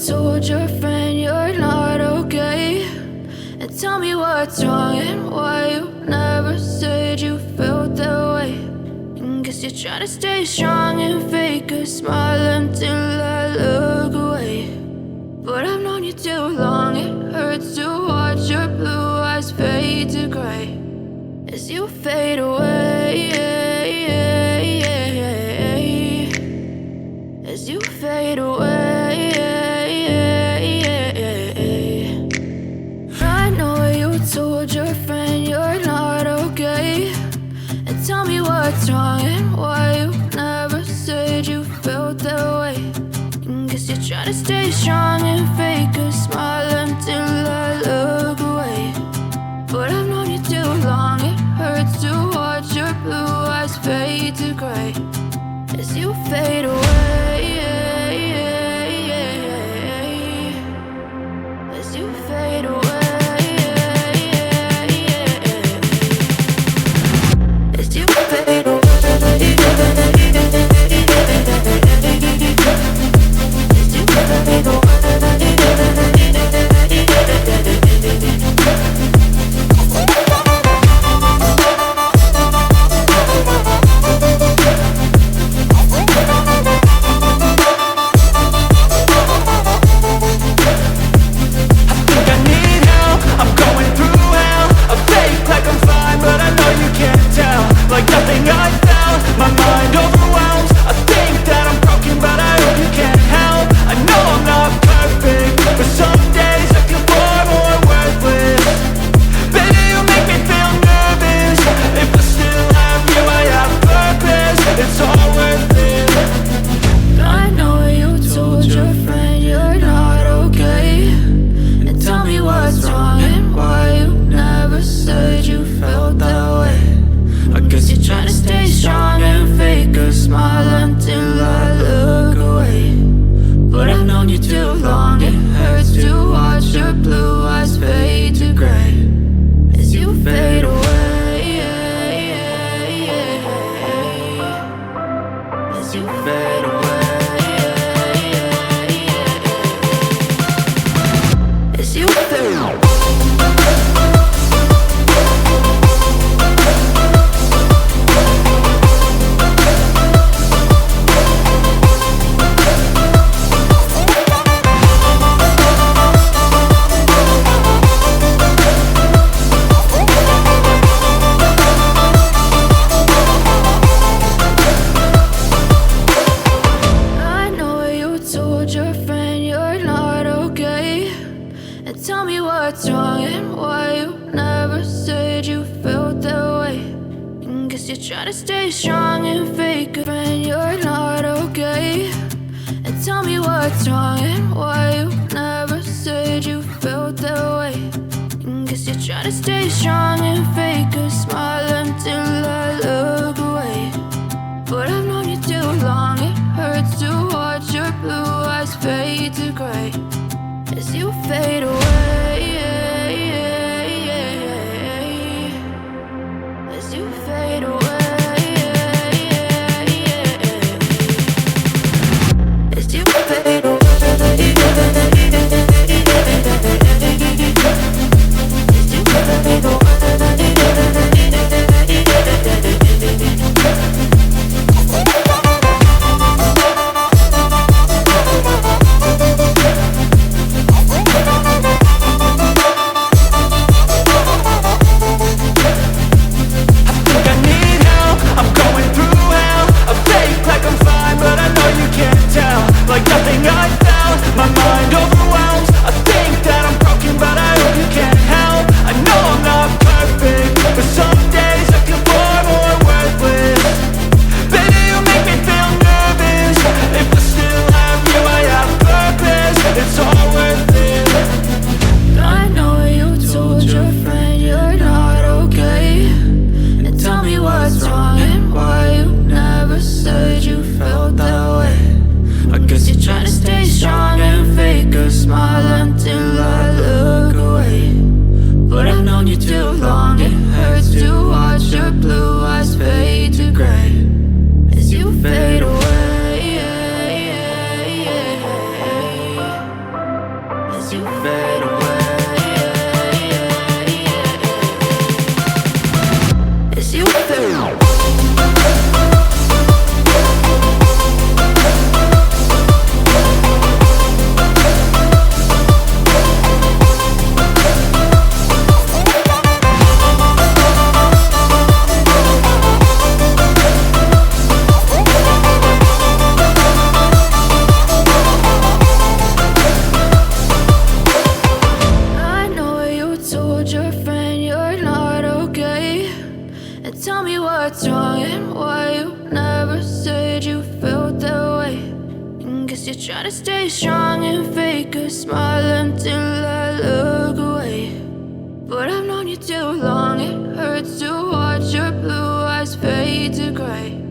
told your friend you're not okay, and tell me what's wrong and why you never said you felt that way. And guess you're trying to stay strong and fake a smile until I look away. But I've known you too long, it hurts to watch your blue eyes fade to gray as you fade away, as you fade away. I know you told your friend you're not okay, and tell me what's wrong and why you never said you felt that way. And guess you're trying to stay strong and fake a smile until I look away. But I've known you too long, it hurts to watch your blue eyes fade to gray as you fade away, as you fade away, as you fade away. as you fade away. As you fade away. Your friend you're not okay, and tell me what's wrong and why you never said you felt that way. And guess you're trying to stay strong and fake a smile until I look away. But I've known you too long, it hurts to watch your blue eyes fade to gray.